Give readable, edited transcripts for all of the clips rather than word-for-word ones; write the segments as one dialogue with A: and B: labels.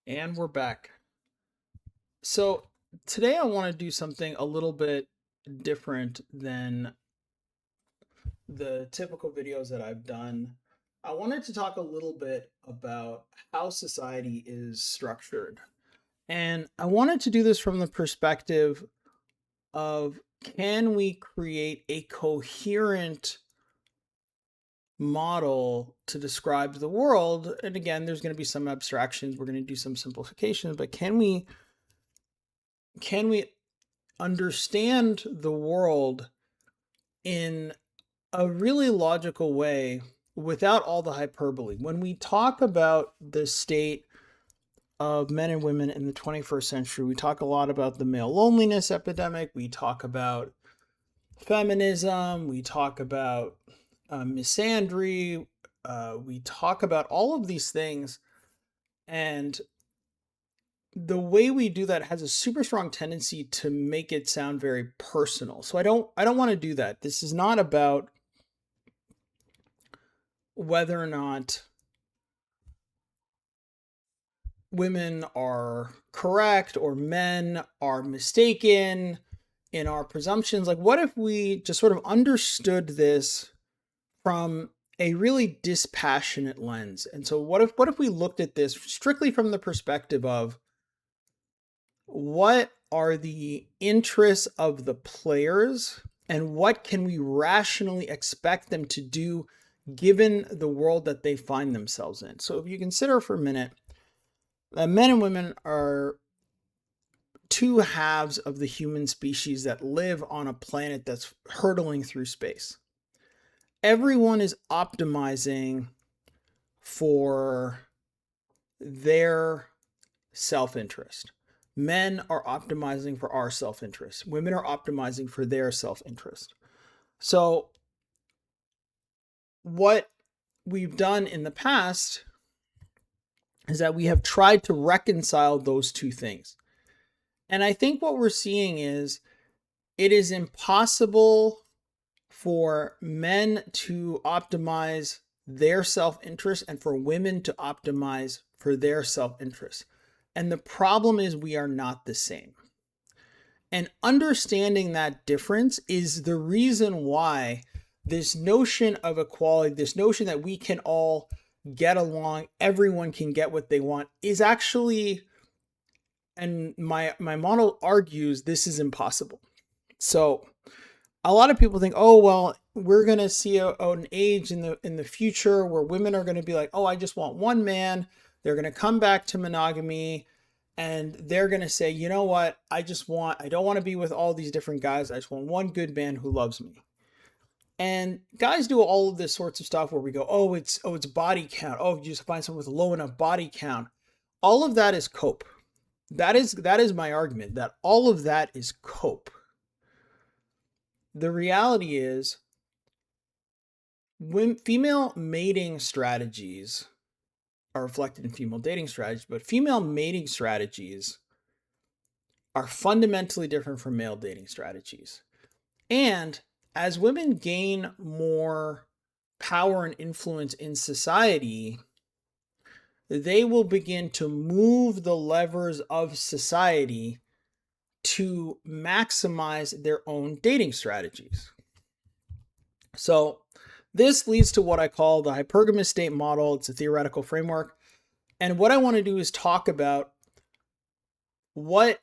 A: And we're back. So today I want to do something a little bit different than the typical videos that I've done. I wanted to talk a little bit about how society is structured. And I wanted to do this from the perspective of, can we create a coherent model to describe the world? And again, there's going to be some abstractions, we're going to do some simplifications, but can we understand the world in a really logical way without all the hyperbole? When we talk about the state of men and women in the 21st century, we talk a lot about the male loneliness epidemic, we talk about feminism, we talk about misandry, we talk about all of these things. And the way we do that has a super strong tendency to make it sound very personal. So I don't want to do that. This is not about whether or not women are correct or men are mistaken in our presumptions. Like, what if we just sort of understood this from a really dispassionate lens? And so what if we looked at this strictly from the perspective of, what are the interests of the players and what can we rationally expect them to do given the world that they find themselves in? So if you consider for a minute that men and women are two halves of the human species that live on a planet that's hurtling through space. Everyone is optimizing for their self-interest. Men are optimizing for our self-interest. Women are optimizing for their self-interest. So what we've done in the past is that we have tried to reconcile those two things. And I think what we're seeing is, it is impossible for men to optimize their self-interest and for women to optimize for their self-interest. And the problem is, we are not the same. And understanding that difference is the reason why this notion of equality, this notion that we can all get along, everyone can get what they want, is actually, and my model argues, this is impossible. So a lot of people think, oh, well, we're going to see an age in the future where women are going to be like, oh, I just want one man. They're going to come back to monogamy, and they're going to say, you know what? I don't want to be with all these different guys. I just want one good man who loves me. And guys do all of this sorts of stuff where we go, it's body count. Oh, you just find someone with a low enough body count. All of that is cope. That is my argument, that all of that is cope. The reality is, when female mating strategies are reflected in female dating strategies, but female mating strategies are fundamentally different from male dating strategies. And as women gain more power and influence in society, they will begin to move the levers of society to maximize their own dating strategies. So this leads to what I call the hypergamous state model. It's a theoretical framework. And what I want to do is talk about what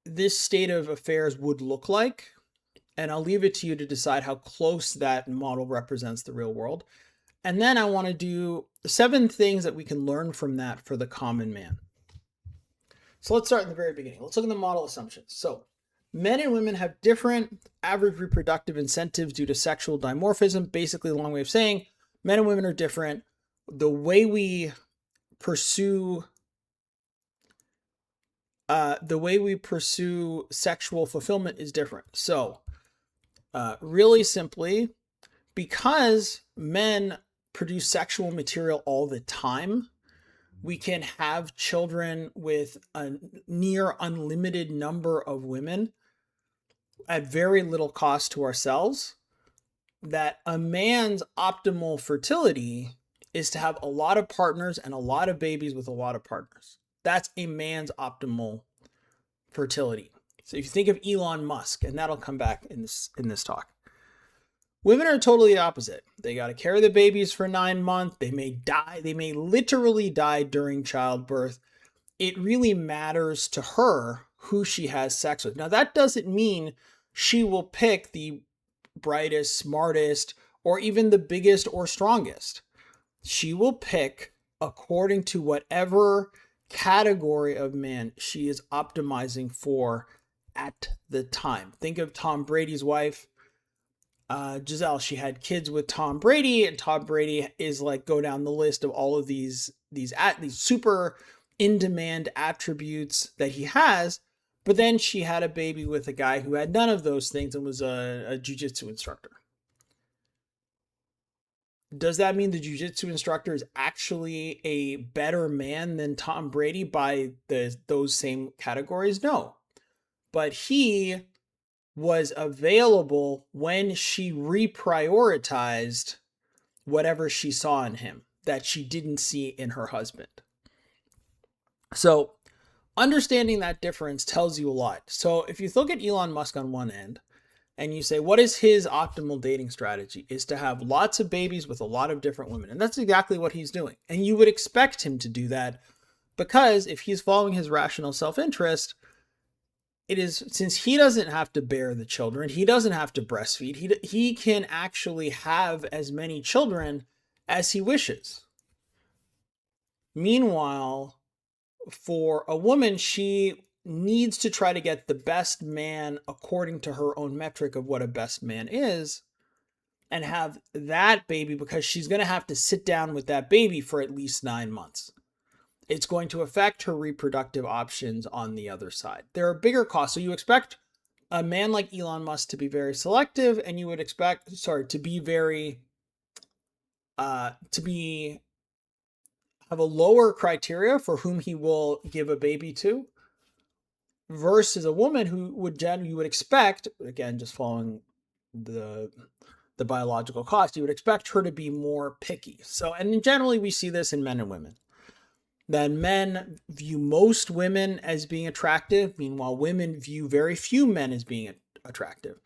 A: this state of affairs would look like. And I'll leave it to you to decide how close that model represents the real world. And then I want to do 7 things that we can learn from that for the common man. So let's start in the very beginning. Let's look at the model assumptions. So men and women have different average reproductive incentives due to sexual dimorphism. Basically, a long way of saying, men and women are different. The way we pursue sexual fulfillment is different. So really simply, because men produce sexual material all the time, we can have children with a near unlimited number of women at very little cost to ourselves. That a man's optimal fertility is to have a lot of partners and a lot of babies with a lot of partners. That's a man's optimal fertility. So if you think of Elon Musk, and that'll come back in this talk. Women are totally the opposite. They got to carry the babies for 9 months. They may die. They may literally die during childbirth. It really matters to her who she has sex with. Now, that doesn't mean she will pick the brightest, smartest, or even the biggest or strongest. She will pick according to whatever category of man she is optimizing for at the time. Think of Tom Brady's wife, Giselle. She had kids with Tom Brady, and Tom Brady is like, go down the list of all of these super in-demand attributes that he has. But then she had a baby with a guy who had none of those things and was a jiu-jitsu instructor. Does that mean the jiu-jitsu instructor is actually a better man than Tom Brady by those same categories? No. But he was available when she reprioritized whatever she saw in him that she didn't see in her husband. So understanding that difference tells you a lot. So if you look at Elon Musk on one end and you say, what is his optimal dating strategy? Is to have lots of babies with a lot of different women. And that's exactly what he's doing. And you would expect him to do that because if he's following his rational self-interest, it is, since he doesn't have to bear the children, he doesn't have to breastfeed, he can actually have as many children as he wishes. Meanwhile, for a woman, she needs to try to get the best man according to her own metric of what a best man is and have that baby because she's going to have to sit down with that baby for at least 9 months. It's going to affect her reproductive options on the other side. There are bigger costs. So you expect a man like Elon Musk to be very selective, and you would expect, to be very, have a lower criteria for whom he will give a baby to versus a woman who you would expect, again, just following the biological cost, you would expect her to be more picky. So, and generally we see this in men and women. Then men view most women as being attractive. Meanwhile, women view very few men as being attractive.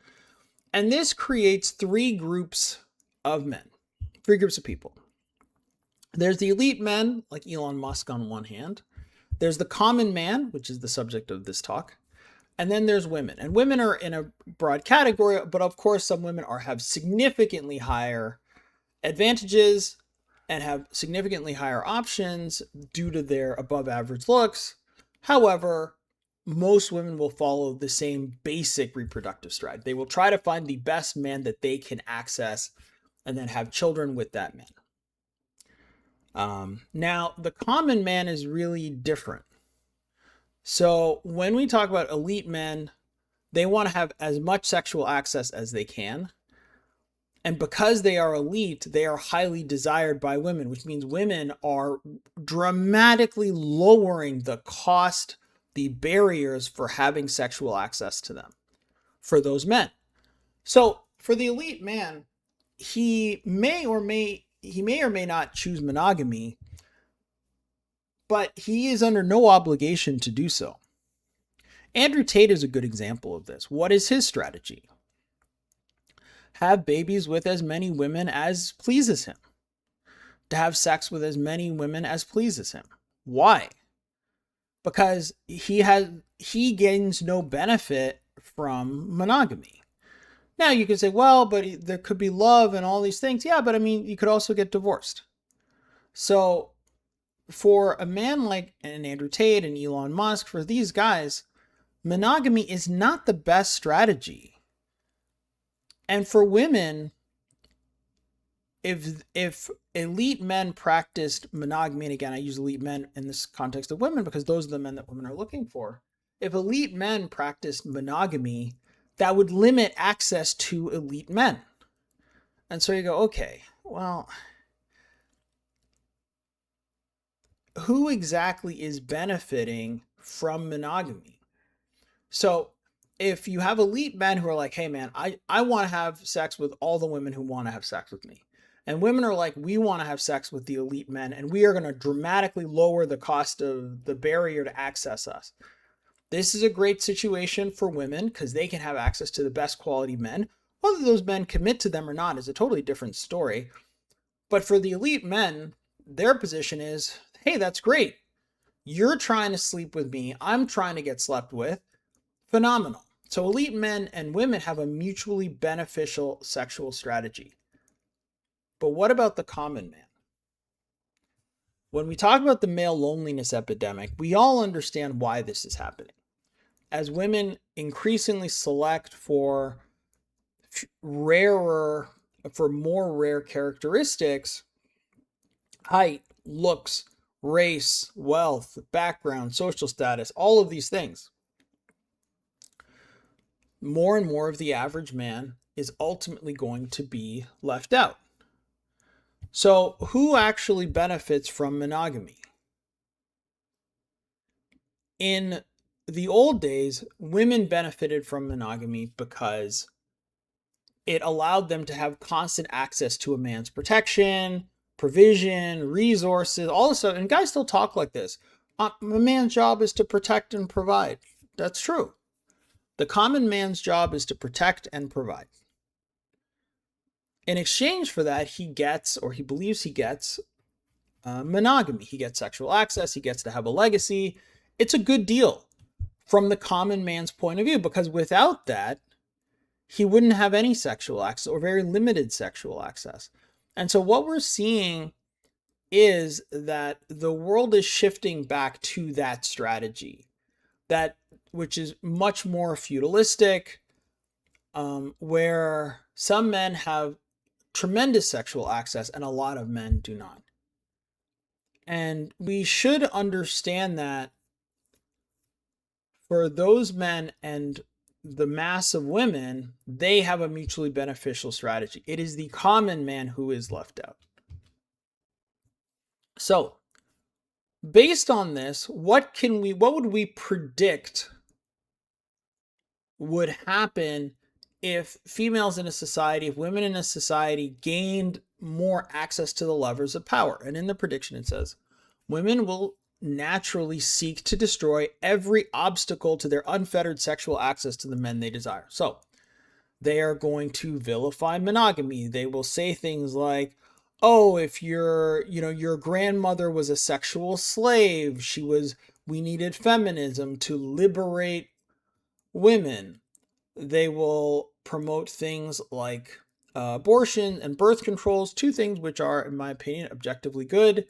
A: And this creates 3 groups of men, 3 groups of people. There's the elite men, like Elon Musk on one hand. There's the common man, which is the subject of this talk. And then there's women. And women are in a broad category, but of course some women have significantly higher advantages and have significantly higher options due to their above average looks. However, most women will follow the same basic reproductive strategy. They will try to find the best man that they can access and then have children with that man. Now, the common man is really different. So when we talk about elite men, they want to have as much sexual access as they can. And because they are elite, they are highly desired by women, which means women are dramatically lowering the cost, the barriers for having sexual access to them for those men. So for the elite man, he may or may not choose monogamy, but he is under no obligation to do so. Andrew Tate is a good example of this. What is his strategy? Have babies with as many women as pleases him. To have sex with as many women as pleases him. Why? Because he gains no benefit from monogamy. Now you could say, well, but there could be love and all these things. Yeah, but I mean, you could also get divorced. So for a man like an Andrew Tate and Elon Musk, for these guys, monogamy is not the best strategy. And for women, if elite men practiced monogamy, and again, I use elite men in this context of women because those are the men that women are looking for. If elite men practiced monogamy, that would limit access to elite men. And so you go, okay, well, who exactly is benefiting from monogamy? So if you have elite men who are like, hey man, I want to have sex with all the women who want to have sex with me. And women are like, we want to have sex with the elite men, and we are going to dramatically lower the cost of the barrier to access us. This is a great situation for women because they can have access to the best quality men. Whether those men commit to them or not is a totally different story. But for the elite men, their position is, hey, that's great. You're trying to sleep with me. I'm trying to get slept with. Phenomenal. So elite men and women have a mutually beneficial sexual strategy. But what about the common man? When we talk about the male loneliness epidemic, we all understand why this is happening. As women increasingly select for more rare characteristics, height, looks, race, wealth, background, social status, all of these things, more and more of the average man is ultimately going to be left out. So, who actually benefits from monogamy? In the old days, women benefited from monogamy because it allowed them to have constant access to a man's protection, provision, resources, all this stuff. And guys still talk like this. A man's job is to protect and provide. That's true. The common man's job is to protect and provide. In exchange for that, he gets, or he believes he gets, monogamy. He gets sexual access. He gets to have a legacy. It's a good deal from the common man's point of view, because without that, he wouldn't have any sexual access or very limited sexual access. And so what we're seeing is that the world is shifting back to that strategy, which is much more feudalistic, where some men have tremendous sexual access and a lot of men do not. And we should understand that for those men and the mass of women, they have a mutually beneficial strategy. It is the common man who is left out. So, based on this, what would we predict would happen if females in a society, if women in a society gained more access to the levers of power? And in the prediction, it says, women will naturally seek to destroy every obstacle to their unfettered sexual access to the men they desire. So they are going to vilify monogamy. They will say things like, oh, if your grandmother was a sexual slave, we needed feminism to liberate women. They will promote things like abortion and birth controls, two things which are, in my opinion, objectively good.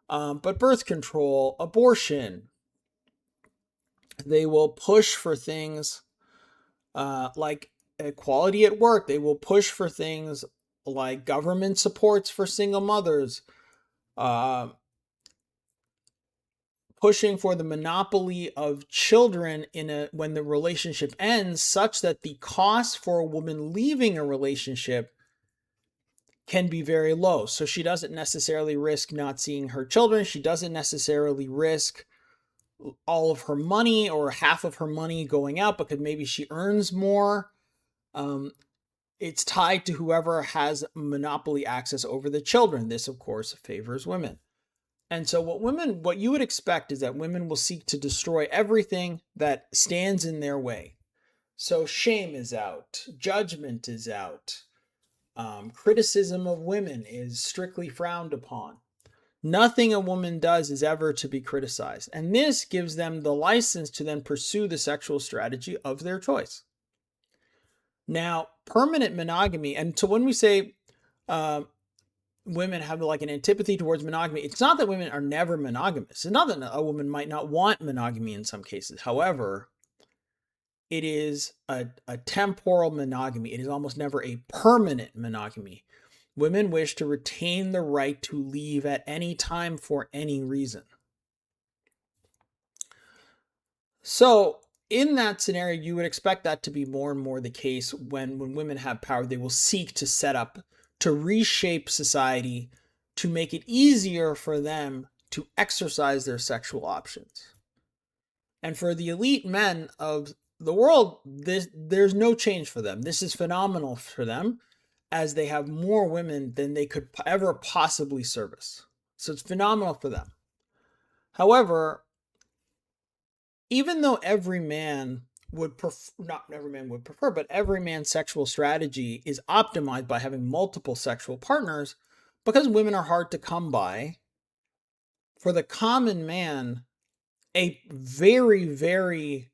A: But birth control, abortion, they will push for things like equality at work. They will push for things like government supports for single mothers, pushing for the monopoly of children when the relationship ends, such that the cost for a woman leaving a relationship can be very low. So she doesn't necessarily risk not seeing her children. She doesn't necessarily risk all of her money or half of her money going out because maybe she earns more. It's tied to whoever has monopoly access over the children. This, of course, favors women. And so what you would expect is that women will seek to destroy everything that stands in their way. So shame is out, judgment is out, criticism of women is strictly frowned upon. Nothing a woman does is ever to be criticized. And this gives them the license to then pursue the sexual strategy of their choice. Now, permanent monogamy, and so when we say women have like an antipathy towards monogamy, it's not that women are never monogamous. It's not that a woman might not want monogamy in some cases. However, it is a temporal monogamy. It is almost never a permanent monogamy. Women wish to retain the right to leave at any time for any reason. So in that scenario, you would expect that to be more and more the case when women have power. They will seek to set up, to reshape society, to make it easier for them to exercise their sexual options. And for the elite men of the world, there's no change for them. This is phenomenal for them. as they have more women than they could ever possibly service. So it's phenomenal for them. However, even though every man would prefer, not every man would prefer, but every man's sexual strategy is optimized by having multiple sexual partners, because women are hard to come by, for the common man, a very, very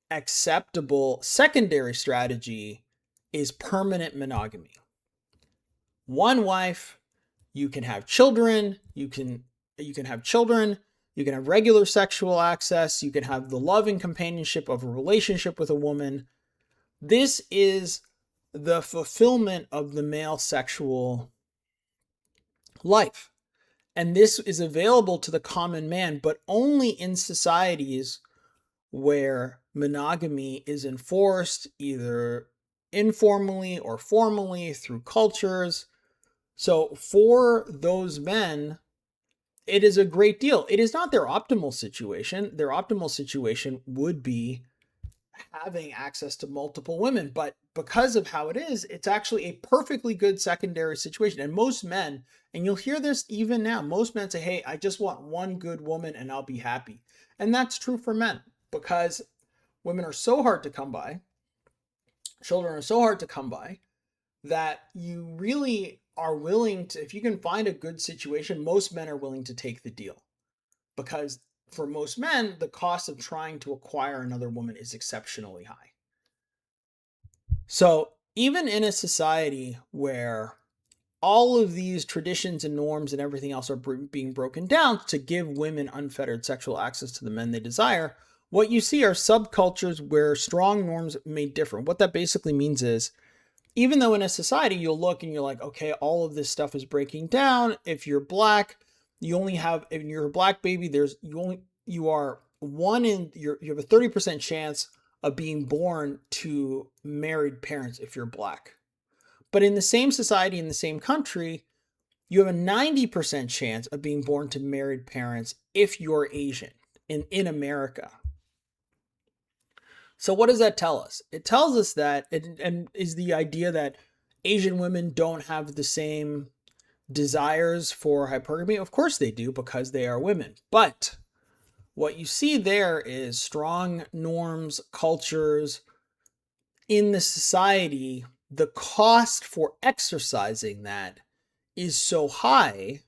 A: acceptable secondary strategy is permanent monogamy. One wife, you can have children, you can have children, you can have regular sexual access, you can have the love and companionship of a relationship with a woman. This is the fulfillment of the male sexual life. And this is available to the common man, but only in societies where monogamy is enforced either informally or formally through cultures. So for those men, it is a great deal. It is not their optimal situation. Their optimal situation would be having access to multiple women, but because of how it is, it's actually a perfectly good secondary situation. And most men, and you'll hear this even now, most men say, hey, I just want one good woman and I'll be happy. And that's true for men, because women are so hard to come by, children are so hard to come by, that you really are willing to, if you can find a good situation, most men are willing to take the deal. Because for most men, the cost of trying to acquire another woman is exceptionally high. So even in a society where all of these traditions and norms and everything else are being broken down to give women unfettered sexual access to the men they desire, what you see are subcultures where strong norms may differ. What that basically means is, even though in a society you'll look and you're like, okay, all of this stuff is breaking down. If you're black, you only have, if you're a black baby, you have a 30% chance of being born to married parents if you're black. But in the same society, in the same country, you have a 90% chance of being born to married parents if you're Asian in America. So what does that tell us? It tells us that, and is the idea that Asian women don't have the same desires for hypergamy. Of course they do, because they are women. But what you see there is strong norms, cultures in the society. The cost for exercising that is so high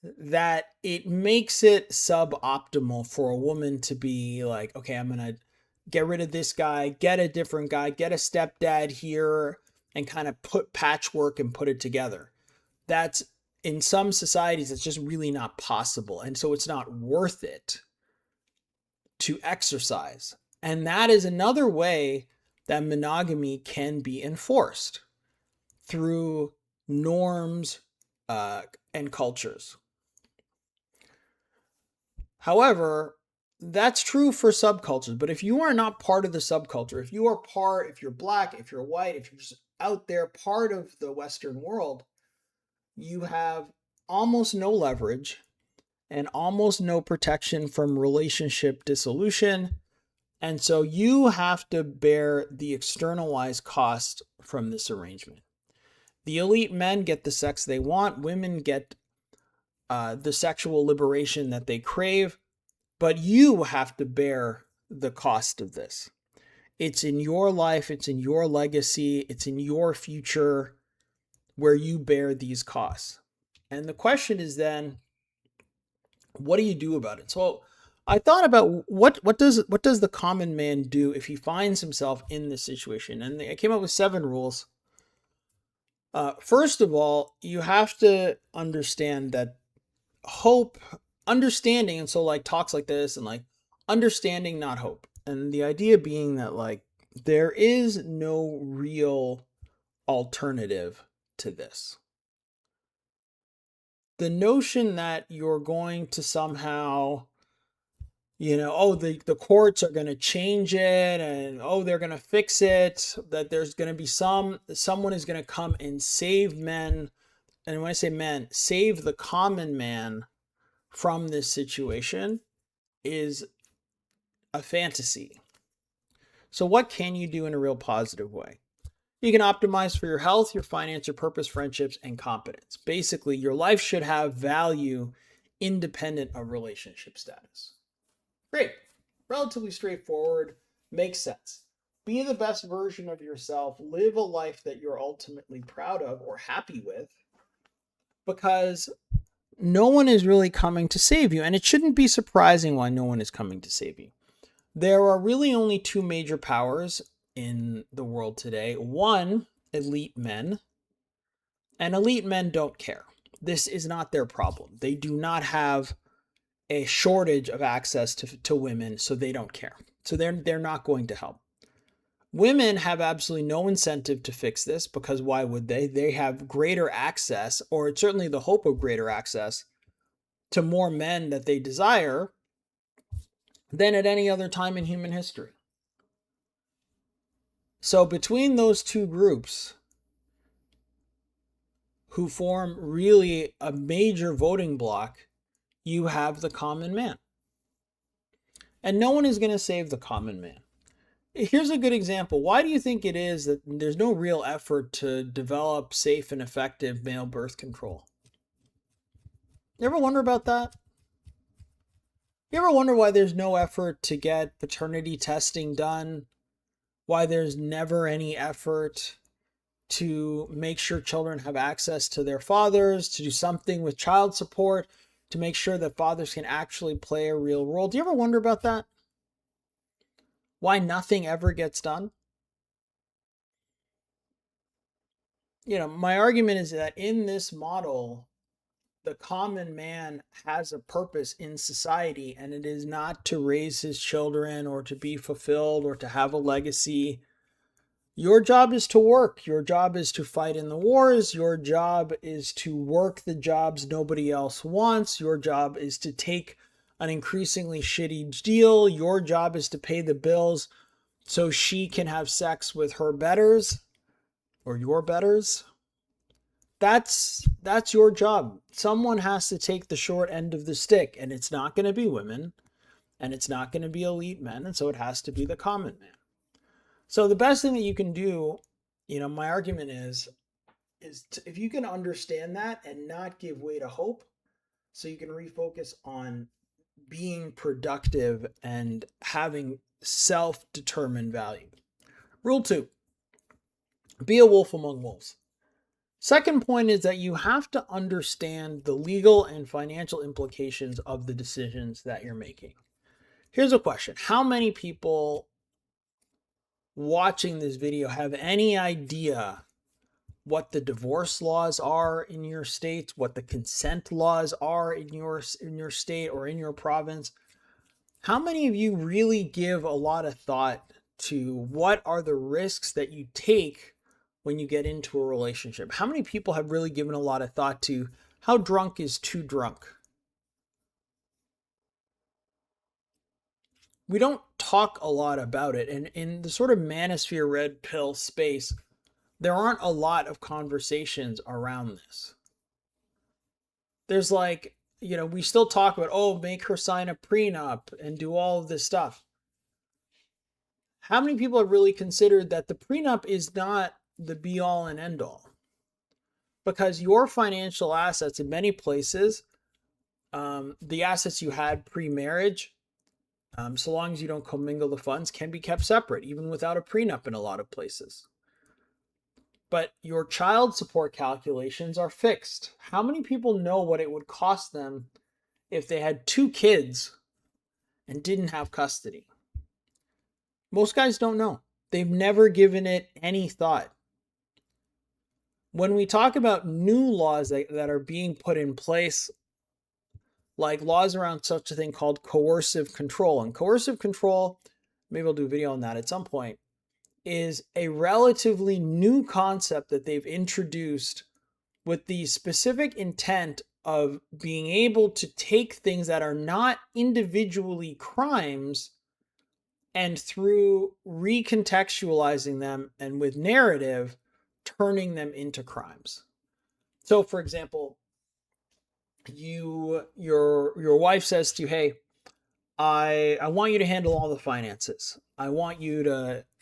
A: that it makes it suboptimal for a woman to be like, okay, I'm going to get rid of this guy, get a different guy, get a stepdad here, and kind of put patchwork and put it together. That's, in some societies, it's just really not possible. And so it's not worth it to exercise. And that is another way that monogamy can be enforced, through norms and cultures. However, that's true for subcultures. But if you are not part of the subculture, if you're black, if you're white, if you're just out there part of the Western world, you have almost no leverage and almost no protection from relationship dissolution. And so you have to bear the externalized cost from this arrangement. The elite men get the sex they want, women get the sexual liberation that they crave, but you have to bear the cost of this. It's in your life, it's in your legacy, it's in your future where you bear these costs. And the question is then, what do you do about it? So I thought about what does the common man do if he finds himself in this situation? And I came up with 7 rules. First of all, you have to understand that understanding, and so like talks like this and like understanding, not hope. And the idea being that like there is no real alternative to this. The notion that you're going to somehow, the courts are going to change it and they're going to fix it, that there's going to be someone is going to come and save men. And when I say men, save the common man from this situation, is a fantasy. So what can you do in a real positive way? You can optimize for your health, your finance, your purpose, friendships, and competence. Basically, your life should have value independent of relationship status. Great. Relatively straightforward. Makes sense. Be the best version of yourself. Live a life that you're ultimately proud of or happy with, because no one is really coming to save you. And it shouldn't be surprising why no one is coming to save you. There are really only two major powers in the world today. One, elite men. And elite men don't care. This is not their problem. They do not have a shortage of access to women, so they don't care. So they're not going to help. Women have absolutely no incentive to fix this, because why would they? They have greater access, or it's certainly the hope of greater access, to more men that they desire than at any other time in human history. So between those two groups, who form really a major voting bloc, you have the common man. And no one is going to save the common man. Here's a good example. Why do you think it is that there's no real effort to develop safe and effective male birth control? You ever wonder about that? You ever wonder why there's no effort to get paternity testing done? Why there's never any effort to make sure children have access to their fathers, to do something with child support, to make sure that fathers can actually play a real role? Do you ever wonder about that? Why nothing ever gets done? My argument is that in this model, the common man has a purpose in society, and it is not to raise his children or to be fulfilled or to have a legacy. Your job is to work. Your job is to fight in the wars. Your job is to work the jobs nobody else wants. Your job is to take an increasingly shitty deal. Your job is to pay the bills so she can have sex with her betters or your betters. That's your job. Someone has to take the short end of the stick, and it's not going to be women, and it's not going to be elite men, and so it has to be the common man. So the best thing that you can do, my argument is if you can understand that and not give way to hope, so you can refocus on being productive and having self-determined value. Rule 2, be a wolf among wolves. Second point is that you have to understand the legal and financial implications of the decisions that you're making. Here's a question. How many people watching this video have any idea what the divorce laws are in your state, what the consent laws are in your state or in your province? How many of you really give a lot of thought to what are the risks that you take when you get into a relationship? How many people have really given a lot of thought to how drunk is too drunk? We don't talk a lot about it. And in the sort of manosphere red pill space, there aren't a lot of conversations around this. There's we still talk about, make her sign a prenup and do all of this stuff. How many people have really considered that the prenup is not the be all and end all? Because your financial assets in many places, the assets you had pre-marriage, so long as you don't commingle the funds, can be kept separate, even without a prenup in a lot of places. But your child support calculations are fixed. How many people know what it would cost them if they had 2 kids and didn't have custody? Most guys don't know. They've never given it any thought. When we talk about new laws that are being put in place, like laws around such a thing called coercive control, and coercive control, maybe I'll do a video on that at some point, is a relatively new concept that they've introduced with the specific intent of being able to take things that are not individually crimes and through recontextualizing them and with narrative, turning them into crimes. So for example, your wife says to you, hey, I want you to handle all the finances.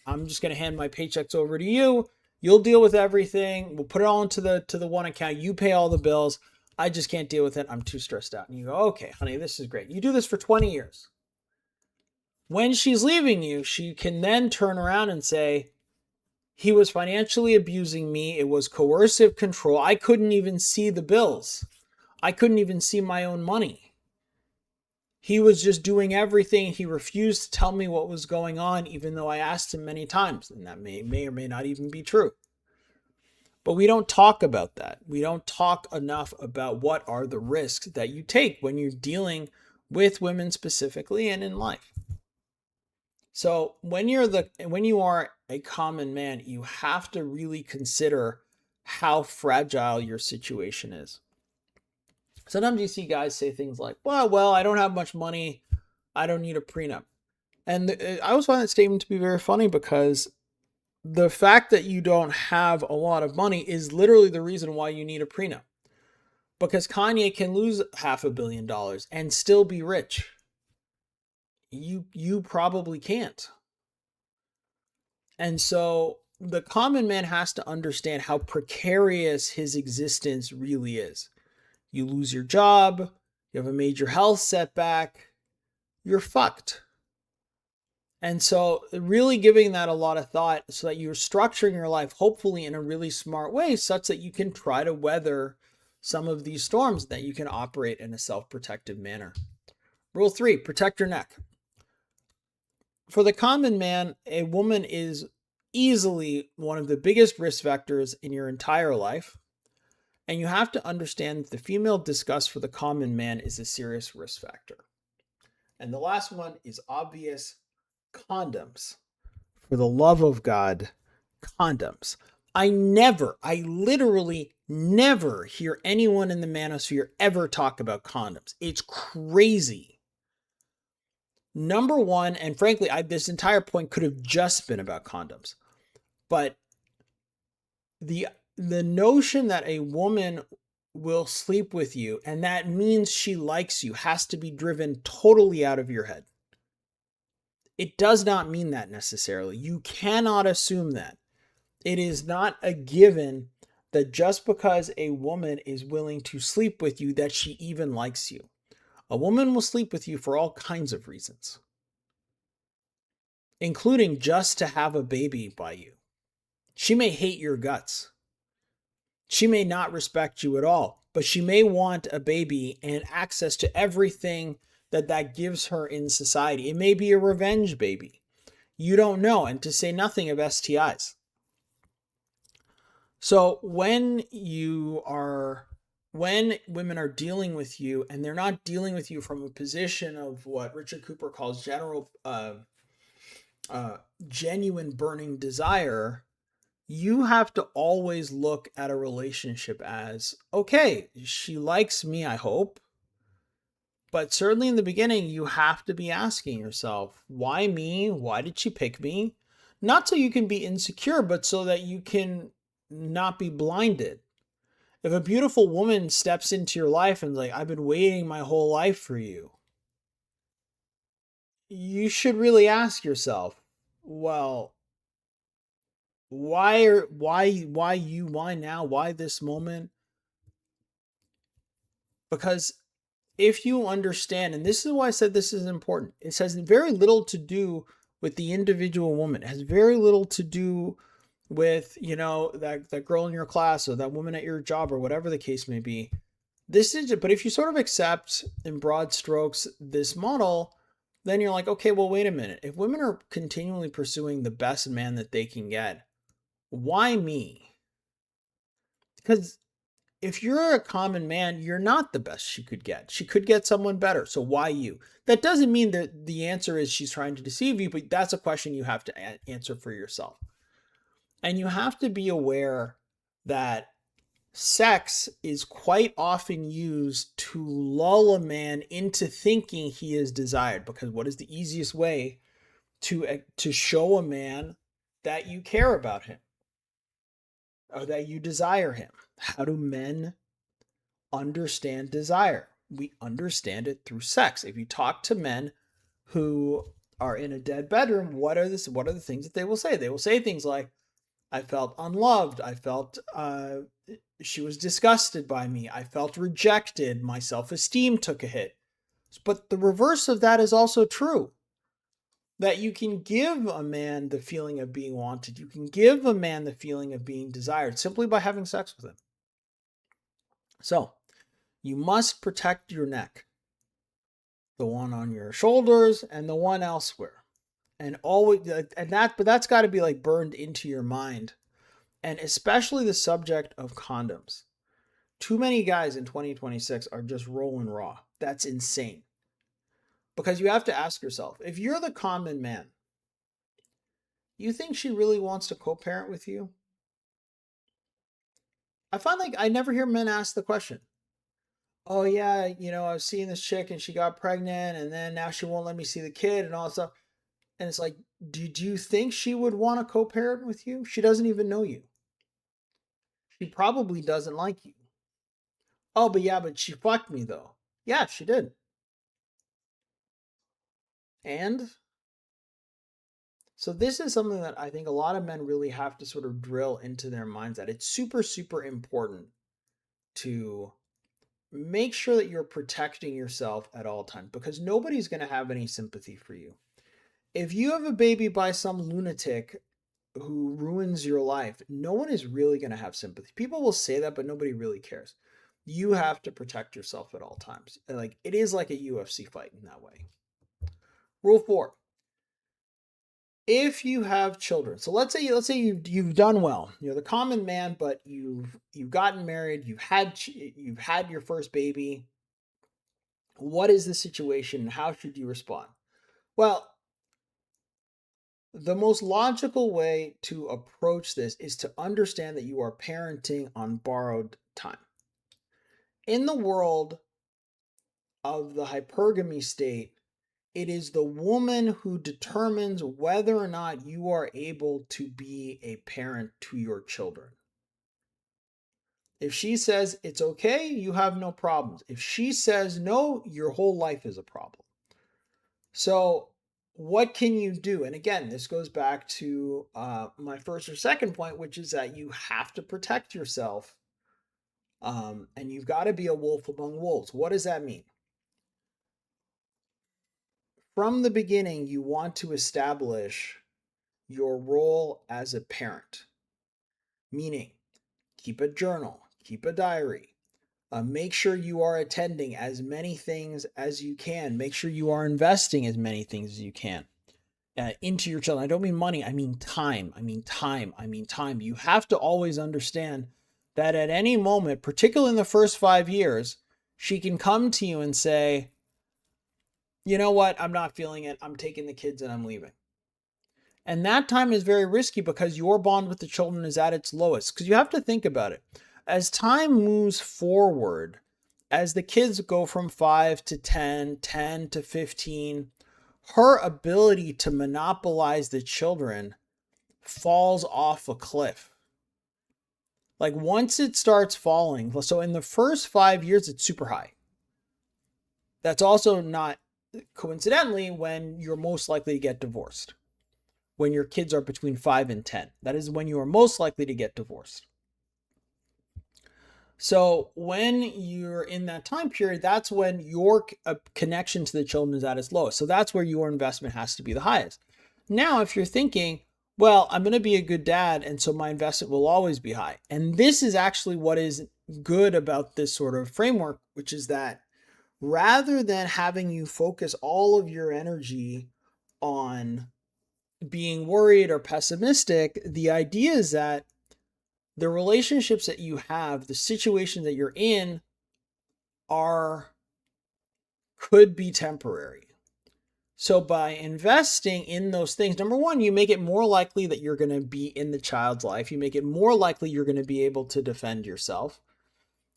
A: I'm just going to hand my paychecks over to you. You'll deal with everything. We'll put it all into the one account. You pay all the bills. I just can't deal with it. I'm too stressed out. And you go, okay, honey, this is great. You do this for 20 years. When she's leaving you, she can then turn around and say, he was financially abusing me. It was coercive control. I couldn't even see the bills. I couldn't even see my own money. He was just doing everything. He refused to tell me what was going on, even though I asked him many times. And that may or may not even be true. But we don't talk about that. We don't talk enough about what are the risks that you take when you're dealing with women specifically and in life. So when you are a common man, you have to really consider how fragile your situation is. Sometimes you see guys say things like, well, I don't have much money. I don't need a prenup. And I always find that statement to be very funny, because the fact that you don't have a lot of money is literally the reason why you need a prenup. Because Kanye can lose $500 million and still be rich. You probably can't. And so the common man has to understand how precarious his existence really is. You lose your job, you have a major health setback, you're fucked. And so really giving that a lot of thought so that you're structuring your life, hopefully in a really smart way, such that you can try to weather some of these storms, that you can operate in a self-protective manner. Rule 3, protect your neck. For the common man, a woman is easily one of the biggest risk vectors in your entire life. And you have to understand that the female disgust for the common man is a serious risk factor. And the last one is obvious: condoms. For the love of God, condoms. I literally never hear anyone in the manosphere ever talk about condoms. It's crazy. Number one, and frankly, this entire point could have just been about condoms. But the notion that a woman will sleep with you and that means she likes you has to be driven totally out of your head. It does not mean that necessarily. You cannot assume that. It is not a given that just because a woman is willing to sleep with you that she even likes you. A woman will sleep with you for all kinds of reasons, including just to have a baby by you. She may hate your guts. She may not respect you at all, but she may want a baby and access to everything that gives her in society. It may be a revenge baby. You don't know, and to say nothing of STIs. So when women are dealing with you, and they're not dealing with you from a position of what Richard Cooper calls genuine burning desire, you have to always look at a relationship as, okay, she likes me, I hope. But certainly in the beginning, you have to be asking yourself, why me? Why did she pick me? Not so you can be insecure, but so that you can not be blinded. If a beautiful woman steps into your life and is like, I've been waiting my whole life for you, you should really ask yourself, well, why you? Why now? Why this moment? Because if you understand, and this is why I said this is important, it has very little to do with the individual woman. It has very little to do with, that girl in your class or that woman at your job or whatever the case may be. But if you sort of accept in broad strokes this model, then you're like, okay, well, wait a minute. If women are continually pursuing the best man that they can get, why me? Because if you're a common man, you're not the best she could get. She could get someone better. So why you? That doesn't mean that the answer is she's trying to deceive you, but that's a question you have to answer for yourself. And you have to be aware that sex is quite often used to lull a man into thinking he is desired. Because what is the easiest way to show a man that you care about him or that you desire him? How do men understand desire? We understand it through sex. If you talk to men who are in a dead bedroom, what are the things that they will say? They will say things like, I felt unloved. I felt she was disgusted by me. I felt rejected. My self-esteem took a hit. But the reverse of that is also true. That you can give a man the feeling of being wanted. You can give a man the feeling of being desired simply by having sex with him. So, you must protect your neck. The one on your shoulders and the one elsewhere. And always, but that's got to be like burned into your mind. And especially the subject of condoms. Too many guys in 2026 are just rolling raw. That's insane. Because you have to ask yourself, if you're the common man, you think she really wants to co-parent with you? I find like I never hear men ask the question. Oh yeah, I was seeing this chick and she got pregnant and then now she won't let me see the kid and all that stuff. And it's like, did you think she would want to co-parent with you? She doesn't even know you. She probably doesn't like you. Oh, but she fucked me though. Yeah, she did. And so this is something that I think a lot of men really have to sort of drill into their minds that it's super, super important to make sure that you're protecting yourself at all times because nobody's going to have any sympathy for you. If you have a baby by some lunatic who ruins your life, no one is really going to have sympathy. People will say that, but nobody really cares. You have to protect yourself at all times. Like it is like a UFC fight in that way. Rule 4. If you have children, so let's say you've done well. You're the common man, but you've gotten married, you've had your first baby. What is the situation? How should you respond? Well, the most logical way to approach this is to understand that you are parenting on borrowed time. In the world of the hypergamy state, it is the woman who determines whether or not you are able to be a parent to your children. If she says it's okay, you have no problems. If she says no, your whole life is a problem. So, what can you do? And again, this goes back to my first or second point, which is that you have to protect yourself and you've got to be a wolf among wolves. What does that mean? From the beginning, you want to establish your role as a parent, meaning keep a journal, keep a diary, make sure you are attending as many things as you can, make sure you are investing as many things as you can into your children. I don't mean money, I mean time. You have to always understand that at any moment, particularly in the first 5 years, she can come to you and say, you know what, I'm not feeling it, I'm taking the kids and I'm leaving. And that time is very risky because your bond with the children is at its lowest. Because you have to think about it. As time moves forward, as the kids go from 5 to 10, 10 to 15, her ability to monopolize the children falls off a cliff. Like once it starts falling, so in the first 5 years, it's super high. That's also not coincidentally when you're most likely to get divorced. When your kids are between 5 and 10. That is when you are most likely to get divorced. So when you're in that time period, that's when your connection to the children is at its lowest. So that's where your investment has to be the highest. Now, if you're thinking, well, I'm going to be a good dad, and so my investment will always be high. And this is actually what is good about this sort of framework, which is that rather than having you focus all of your energy on being worried or pessimistic, the idea is that the relationships that you have, the situations that you're in could be temporary. So by investing in those things, number one, you make it more likely that you're going to be in the child's life. You make it more likely you're going to be able to defend yourself.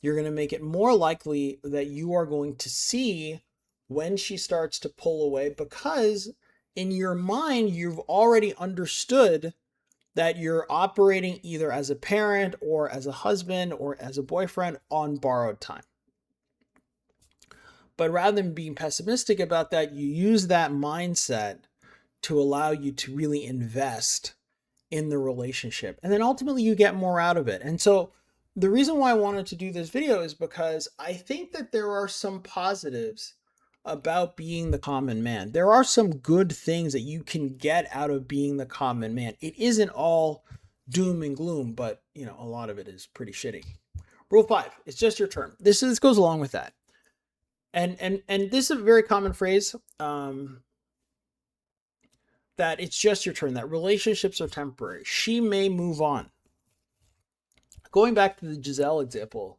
A: You're going to make it more likely that you are going to see when she starts to pull away because in your mind, you've already understood that you're operating either as a parent or as a husband or as a boyfriend on borrowed time. But rather than being pessimistic about that, you use that mindset to allow you to really invest in the relationship. And then ultimately you get more out of it. And so the reason why I wanted to do this video is because I think that there are some positives about being the common man. There are some good things that you can get out of being the common man. It isn't all doom and gloom, but a lot of it is pretty shitty. Rule 5, it's just your turn. This goes along with that. And this is a very common phrase, that it's just your turn, that relationships are temporary. She may move on. Going back to the Giselle example,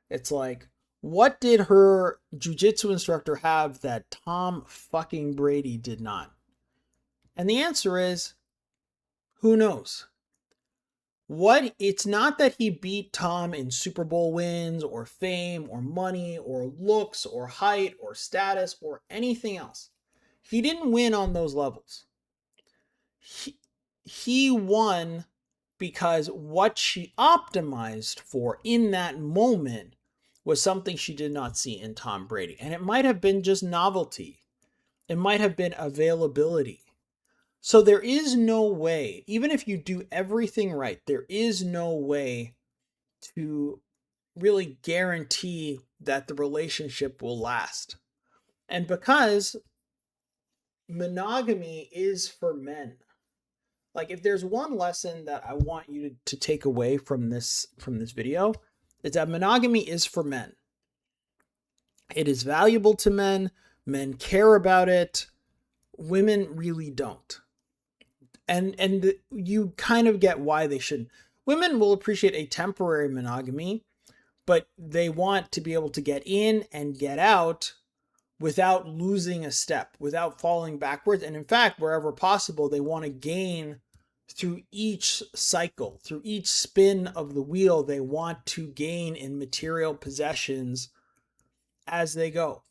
A: it's like, what did her jiu-jitsu instructor have that Tom fucking Brady did not? And the answer is, who knows? It's not that he beat Tom in Super Bowl wins or fame or money or looks or height or status or anything else. He didn't win on those levels. He won because what she optimized for in that moment was something she did not see in Tom Brady. And it might have been just novelty. It might have been availability. So there is no way, even if you do everything right, there is no way to really guarantee that the relationship will last. And because monogamy is for men. Like, if there's one lesson that I want you to take away from this video, it's that monogamy is for men. It is valuable to men. Men care about it. Women really don't. And you kind of get why they shouldn't. Women will appreciate a temporary monogamy, but they want to be able to get in and get out without losing a step, without falling backwards. And in fact, wherever possible, they want to gain through each cycle, through each spin of the wheel. They want to gain in material possessions as they go.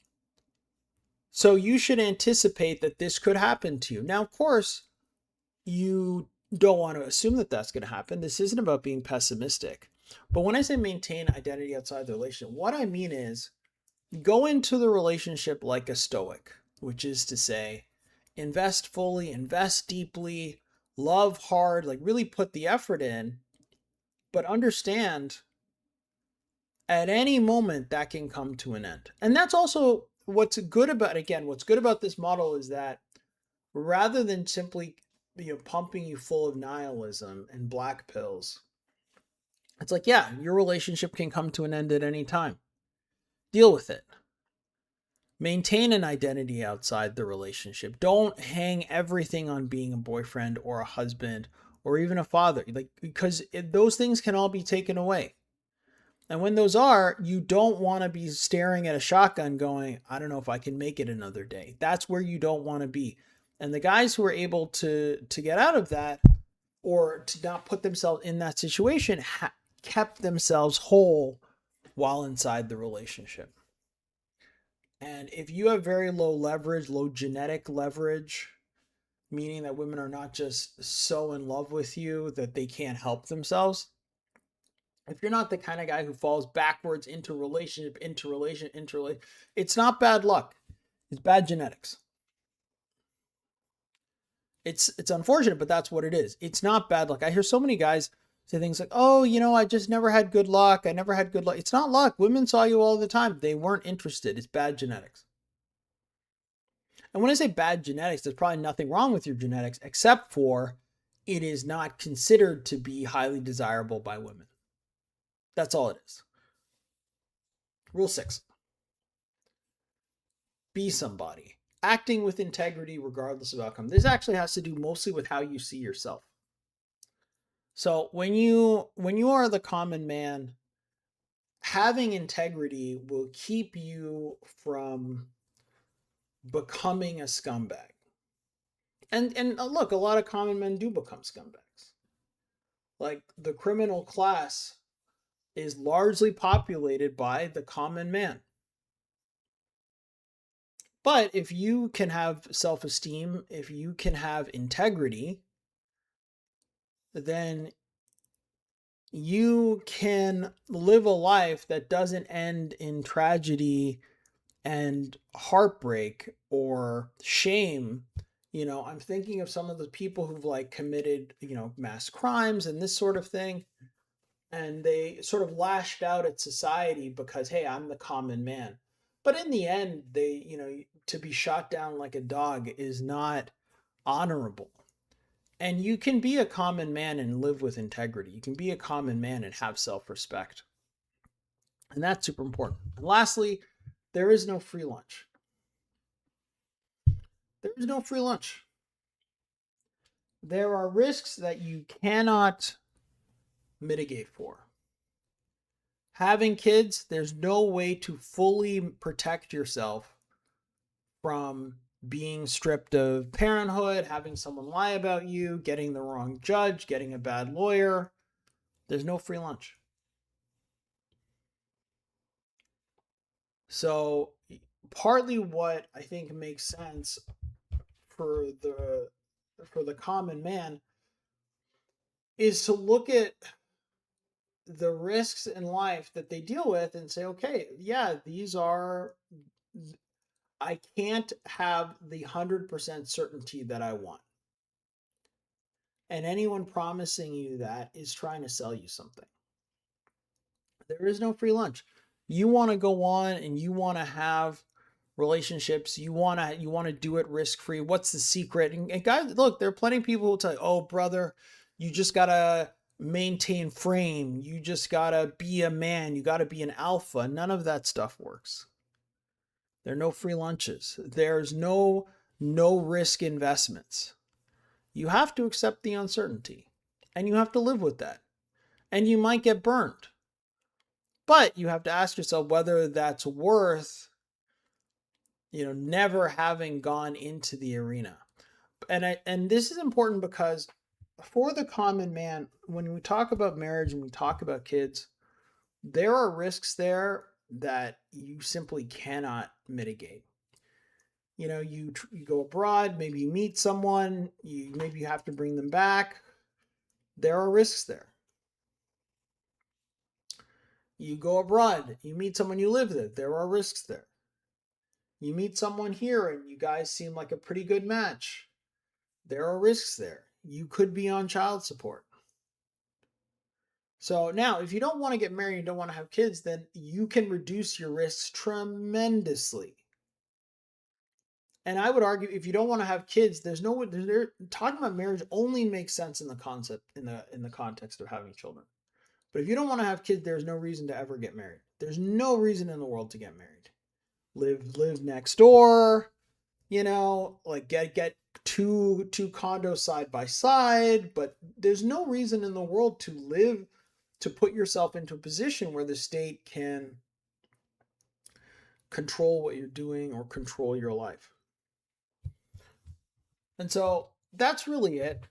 A: So you should anticipate that this could happen to you. Now, of course, you don't want to assume that that's going to happen. This isn't about being pessimistic. But when I say maintain identity outside the relationship, what I mean is go into the relationship like a stoic, which is to say, invest fully, invest deeply, love hard, like really put the effort in, but understand at any moment that can come to an end. And that's also what's good about this model is that rather than simply pumping you full of nihilism and black pills, it's like, yeah, your relationship can come to an end at any time. Deal with it. Maintain an identity outside the relationship. Don't hang everything on being a boyfriend or a husband or even a father, because those things can all be taken away. And when those are, you don't want to be staring at a shotgun going, I don't know if I can make it another day. That's where you don't want to be. And the guys who are able to get out of that, or to not put themselves in that situation, kept themselves whole while inside the relationship. And if you have very low leverage, low genetic leverage, meaning that women are not just so in love with you that they can't help themselves, if you're not the kind of guy who falls backwards into relationship, it's not bad luck. It's bad genetics. It's unfortunate, but that's what it is. It's not bad luck. I hear so many guys say things like, oh, I just never had good luck. I never had good luck. It's not luck. Women saw you all the time. They weren't interested. It's bad genetics. And when I say bad genetics, there's probably nothing wrong with your genetics, except for it is not considered to be highly desirable by women. That's all it is. Rule 6. Be somebody. Acting with integrity regardless of outcome. This actually has to do mostly with how you see yourself. So when you are the common man, having integrity will keep you from becoming a scumbag. And look, a lot of common men do become scumbags. Like, the criminal class is largely populated by the common man. But if you can have self-esteem, if you can have integrity, then you can live a life that doesn't end in tragedy and heartbreak or shame I'm thinking of some of the people who've like committed, mass crimes and this sort of thing. And they sort of lashed out at society because, hey, I'm the common man. But in the end, to be shot down like a dog is not honorable. And you can be a common man and live with integrity. You can be a common man and have self respect. And that's super important. And lastly, there is no free lunch. There is no free lunch. There are risks that you cannot mitigate for. Having kids, there's no way to fully protect yourself from being stripped of parenthood, having someone lie about you, getting the wrong judge, getting a bad lawyer. There's no free lunch. So, partly what I think makes sense for the common man is to look at the risks in life that they deal with and say, okay, yeah, I can't have the 100% certainty that I want. And anyone promising you that is trying to sell you something. There is no free lunch. You want to go on and you want to have relationships. You want to do it risk-free. What's the secret? And guys, look, there are plenty of people who tell you, "Oh, brother, you just got to maintain frame. You just got to be a man. You got to be an alpha." None of that stuff works. There are no free lunches. There's no risk investments. You have to accept the uncertainty and you have to live with that. And you might get burned. But you have to ask yourself whether that's worth, never having gone into the arena. And this is important because for the common man, when we talk about marriage and we talk about kids, there are risks there that you simply cannot mitigate. You go abroad, maybe you meet someone, maybe you have to bring them back. There are risks there. You go abroad, you meet someone you live with, there are risks there. You meet someone here and you guys seem like a pretty good match. There are risks there. You could be on child support. So now, if you don't want to get married and don't want to have kids, then you can reduce your risks tremendously. And I would argue, if you don't want to have kids, talking about marriage only makes sense in the concept in the context of having children. But if you don't want to have kids, there's no reason to ever get married. There's no reason in the world to get married. Live next door, like get two condos side by side, but there's no reason in the world to put yourself into a position where the state can control what you're doing or control your life. And so that's really it.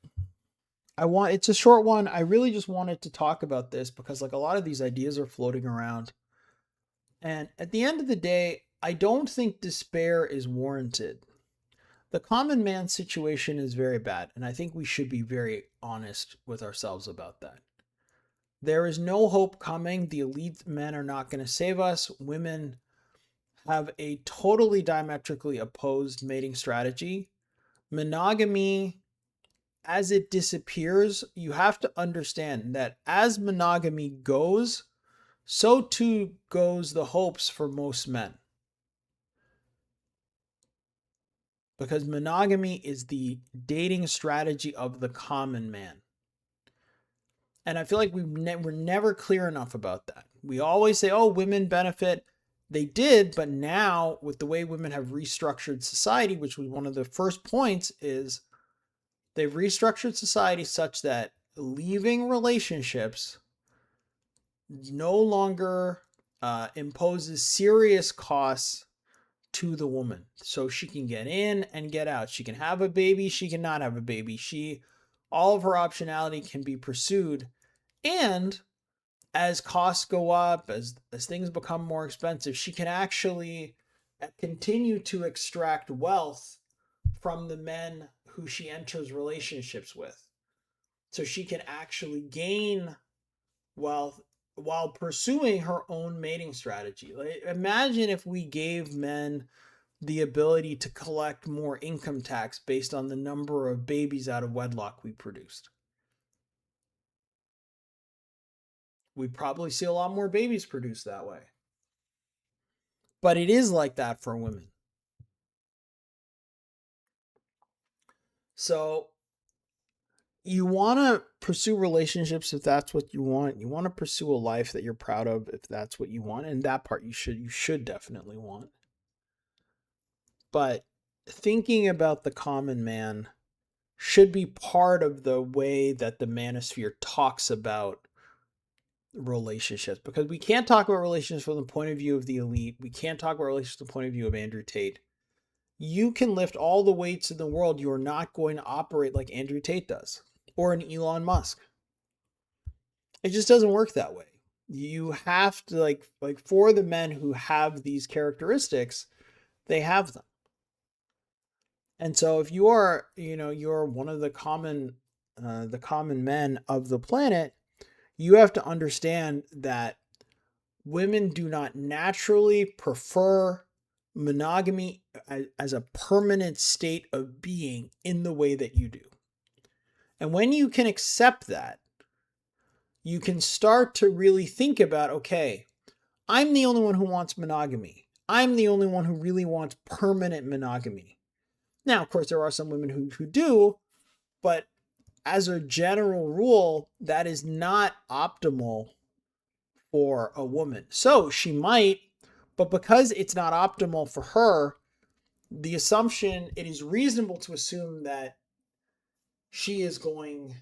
A: It's a short one. I really just wanted to talk about this because like a lot of these ideas are floating around. And at the end of the day, I don't think despair is warranted. The common man situation is very bad, and I think we should be very honest with ourselves about that. There is no hope coming. The elite men are not going to save us. Women have a totally diametrically opposed mating strategy. Monogamy, as it disappears, you have to understand that as monogamy goes, so too goes the hopes for most men. Because monogamy is the dating strategy of the common man. And I feel like we're never clear enough about that. We always say, oh, women benefit. They did, but now with the way women have restructured society, which was one of the first points, is they've restructured society such that leaving relationships no longer imposes serious costs to the woman. So she can get in and get out. She can have a baby. She cannot have a baby. All of her optionality can be pursued. And as costs go up, as things become more expensive, she can actually continue to extract wealth from the men who she enters relationships with. So she can actually gain wealth while pursuing her own mating strategy. Like, imagine if we gave men the ability to collect more income tax based on the number of babies out of wedlock we produced. We'd probably see a lot more babies produced that way. But it is like that for women. So you want to pursue relationships if that's what you want. You want to pursue a life that you're proud of if that's what you want. And that part you should definitely want. But thinking about the common man should be part of the way that the manosphere talks about relationships, because we can't talk about relationships from the point of view of the elite. We can't talk about relationships from the point of view of Andrew Tate. You can lift all the weights in the world. You're not going to operate like Andrew Tate does or an Elon Musk. It just doesn't work that way. You have to like for the men who have these characteristics, they have them. And so if you are, you're one of the common men of the planet, you have to understand that women do not naturally prefer monogamy as a permanent state of being in the way that you do. And when you can accept that, you can start to really think about, okay, I'm the only one who wants monogamy. I'm the only one who really wants permanent monogamy. Now, of course, there are some women who do, but as a general rule, that is not optimal for a woman. So she might, but because it's not optimal for her, the assumption, it is reasonable to assume that she is going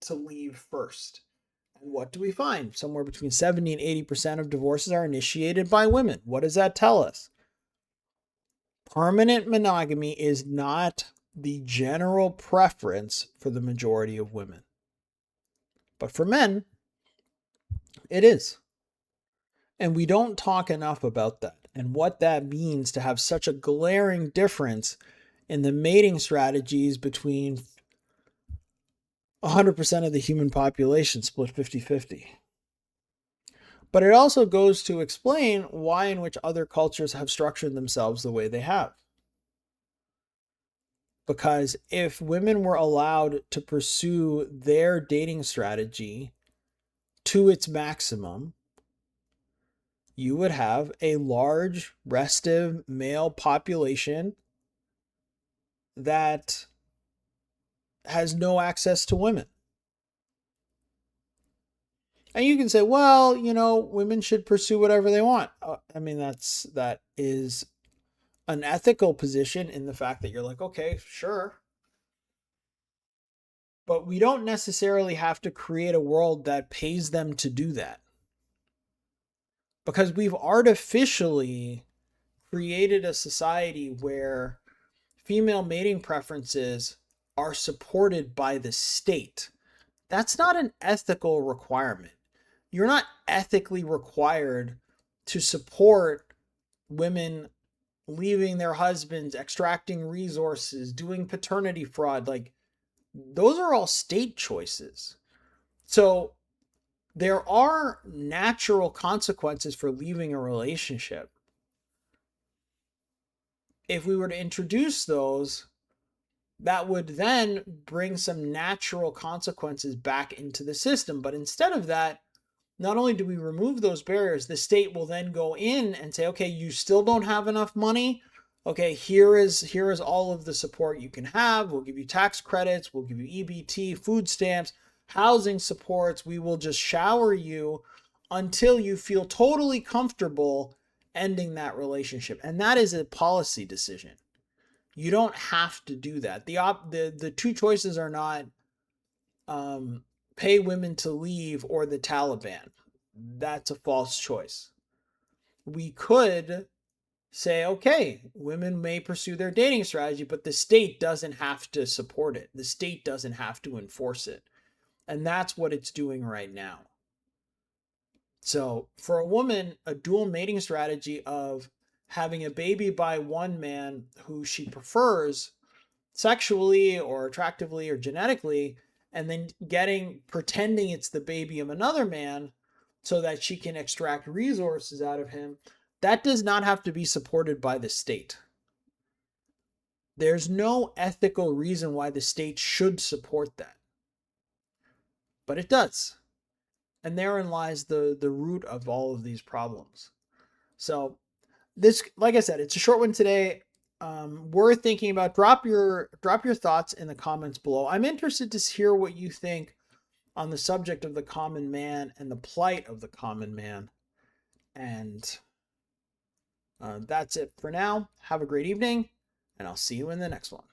A: to leave first. And what do we find? Somewhere between 70 and 80% of divorces are initiated by women. What does that tell us? Permanent monogamy is not the general preference for the majority of women. But for men, it is. And we don't talk enough about that and what that means to have such a glaring difference in the mating strategies between 100% of the human population split 50-50. But it also goes to explain why in which other cultures have structured themselves the way they have. Because if women were allowed to pursue their dating strategy to its maximum, you would have a large, restive male population that has no access to women. And you can say, well, women should pursue whatever they want. I mean, that is an ethical position in the fact that you're like, okay, sure. But we don't necessarily have to create a world that pays them to do that. Because we've artificially created a society where female mating preferences are supported by the state. That's not an ethical requirement. You're not ethically required to support women leaving their husbands, extracting resources, doing paternity fraud. Like, those are all state choices. So there are natural consequences for leaving a relationship. If we were to introduce those, that would then bring some natural consequences back into the system. But instead of that, not only do we remove those barriers, the state will then go in and say, okay, you still don't have enough money. Okay, here is all of the support you can have. We'll give you tax credits. We'll give you EBT, food stamps, housing supports. We will just shower you until you feel totally comfortable ending that relationship. And that is a policy decision. You don't have to do that. The two choices are not pay women to leave or the Taliban. That's a false choice. We could say, okay, women may pursue their dating strategy, but the state doesn't have to support it. The state doesn't have to enforce it. And that's what it's doing right now. So for a woman, a dual mating strategy of having a baby by one man who she prefers sexually or attractively or genetically, and then pretending it's the baby of another man so that she can extract resources out of him, that does not have to be supported by the state. There's no ethical reason why the state should support that, but it does. And therein lies the root of all of these problems. So this, like I said, it's a short one today. We're thinking about drop your thoughts in the comments below. I'm interested to hear what you think on the subject of the common man and the plight of the common man. And that's it for now. Have a great evening, and I'll see you in the next one.